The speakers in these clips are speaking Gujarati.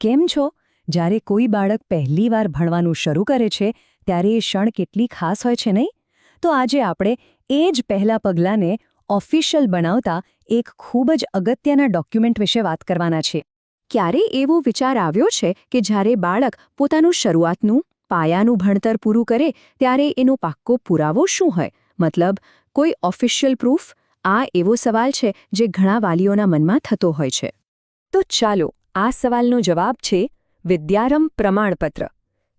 કેમ છો? જ્યારે કોઈ બાળક પહેલીવાર ભણવાનું શરૂ કરે છે ત્યારે એ ક્ષણ કેટલી ખાસ હોય છે નહીં? તો આજે આપણે એ જ પહેલા પગલાંને ઓફિશિયલ બનાવતા એક ખૂબ જ અગત્યના ડોક્યુમેન્ટ વિશે વાત કરવાના છે. ક્યારે એવો વિચાર આવ્યો છે કે જ્યારે બાળક પોતાનું શરૂઆતનું પાયાનું ભણતર પૂરું કરે ત્યારે એનો પાક્કો પુરાવો શું હોય? મતલબ કોઈ ઓફિશિયલ પ્રૂફ? આ એવો સવાલ છે જે ઘણા વાલીઓના મનમાં થતો હોય છે. તો ચાલો આ સવાલનો જવાબ છે વિદ્યારંભ પ્રમાણપત્ર.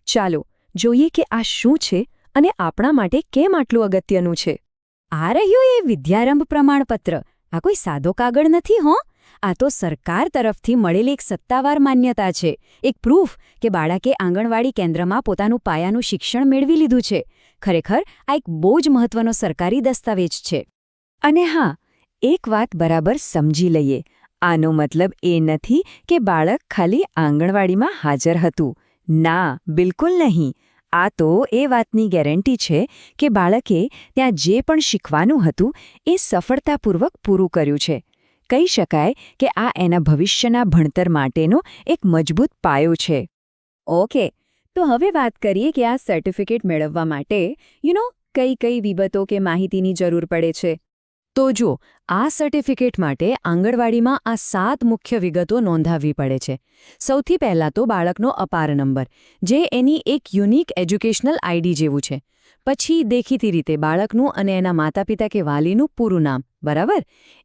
ચાલો જોઈએ કે આ શું છે અને આપણા માટે કેમ આટલું અગત્યનું છે. આ રહ્યું એ વિદ્યારંભ પ્રમાણપત્ર. આ કોઈ સાદો કાગળ નથી હો. આ તો સરકાર તરફથી મળેલી એક સત્તાવાર માન્યતા છે, એક પ્રૂફ કે બાળકે આંગણવાડી કેન્દ્રમાં પોતાનું પાયાનું શિક્ષણ મેળવી લીધું છે. ખરેખર આ એક બહુ જ મહત્વનો સરકારી દસ્તાવેજ છે. અને હા, એક વાત બરાબર સમજી લઈએ. આનો મતલબ એ નથી કે બાળક ખાલી આંગણવાડીમાં હાજર હતું. ના, બિલકુલ નહીં. આ તો એ વાતની ગેરંટી છે કે બાળકે ત્યાં જે પણ શીખવાનું હતું એ સફળતાપૂર્વક પૂરું કર્યું છે. કહી શકાય કે આ એના ભવિષ્યના ભણતર માટેનો એક મજબૂત પાયો છે. ઓકે, તો હવે વાત કરીએ કે આ સર્ટિફિકેટ મેળવવા માટે કઈ વિગતો કે માહિતીની જરૂર પડે છે. તો જો આ સર્ટિફિકેટ માટે આંગણવાડીમાં આ 7 મુખ્ય વિગતો નોંધાવવી પડે છે. સૌથી પહેલાં તો બાળકનો અપાર નંબર, જે એની એક યુનિક એજ્યુકેશનલ આઈડી જેવું છે. પછી દેખીતી રીતે બાળકનું અને એના માતાપિતા કે વાલીનું પૂરું નામ, બરાબર?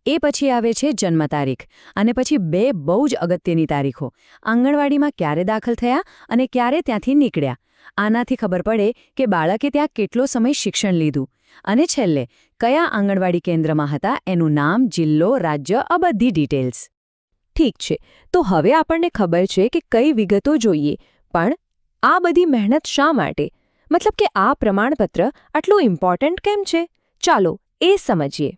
એ પછી આવે છે જન્મ તારીખ, અને પછી 2 બહુ જ અગત્યની તારીખો: આંગણવાડીમાં ક્યારે દાખલ થયા અને ક્યારે ત્યાંથી નીકળ્યા. આનાથી ખબર પડે કે બાળકે ત્યાં કેટલો સમય શિક્ષણ લીધું. અને છેલ્લે કયા આંગણવાડી કેન્દ્રમાં હતા એનું નામ, જિલ્લો, રાજ્ય, આ બધી ડિટેલ્સ. ઠીક છે, તો હવે આપણને ખબર છે કે કઈ વિગતો જોઈએ, પણ આ બધી મહેનત શા માટે? મતલબ કે આ પ્રમાણપત્ર આટલું ઇમ્પોર્ટન્ટ કેમ છે? ચાલો એ સમજીએ.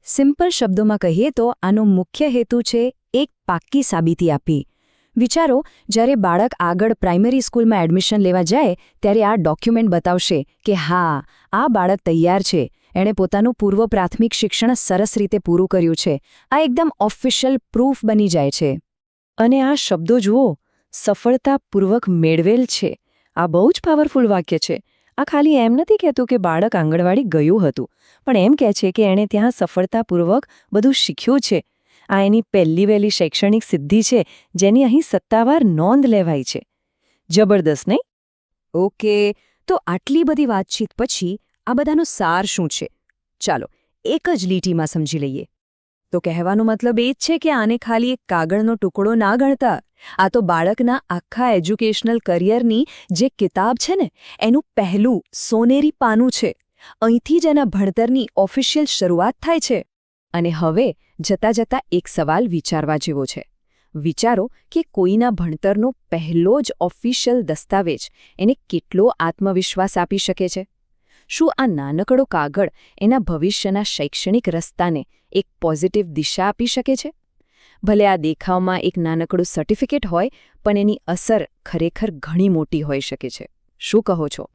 સિમ્પલ શબ્દોમાં કહીએ તો આનો મુખ્ય હેતુ છે એક પાક્કી સાબિતી આપવી. વિચારો, જ્યારે બાળક આગળ પ્રાઇમરી સ્કૂલમાં એડમિશન લેવા જાય ત્યારે આ ડોક્યુમેન્ટ બતાવશે કે હા, આ બાળક તૈયાર છે, એણે પોતાનું પૂર્વ પ્રાથમિક શિક્ષણ સરસ રીતે પૂરું કર્યું છે. આ એકદમ ઓફિશિયલ પ્રૂફ બની જાય છે. અને આ શબ્દો જુઓ, સફળતાપૂર્વક મેળવેલ છે. આ બહુ જ પાવરફુલ વાક્ય છે. આ ખાલી એમ નથી કહેતું કે બાળક આંગણવાડી ગયું હતું, પણ એમ કહે છે કે એણે ત્યાં સફળતાપૂર્વક બધું શીખ્યું છે. આ એની વહેલી શૈક્ષણિક સિદ્ધિ છે, જેની અહીં સત્તાવાર નોંધ લેવાઈ છે. જબરદસ્ત નહીં? ઓકે, તો આટલી બધી વાતચીત પછી આ બધાનો સાર શું છે? ચાલો એક જ લીટીમાં સમજી લઈએ. તો કહેવાનો મતલબ એ જ છે કે આને ખાલી એક કાગળનો ટુકડો ના ગણતા. આ તો બાળકના આખા એજ્યુકેશનલ કરિયરની જે કિતાબ છે ને, એનું પહેલું સોનેરી પાનું છે. અહીંથી જ એના ભણતરની ઓફિશિયલ શરૂઆત થાય છે. અને હવે જતાં જતાં એક સવાલ વિચારવા જેવો છે. વિચારો કે કોઈના ભણતરનો પહેલો જ ઓફિશિયલ દસ્તાવેજ એને કેટલો આત્મવિશ્વાસ આપી શકે છે. શું આ નાનકડો કાગળ એના ભવિષ્યના શૈક્ષણિક રસ્તાને એક પોઝિટિવ દિશા આપી શકે છે? ભલે આ દેખાવમાં એક નાનકડું સર્ટિફિકેટ હોય, પણ એની અસર ખરેખર ઘણી મોટી હોઈ શકે છે. શું કહો છો?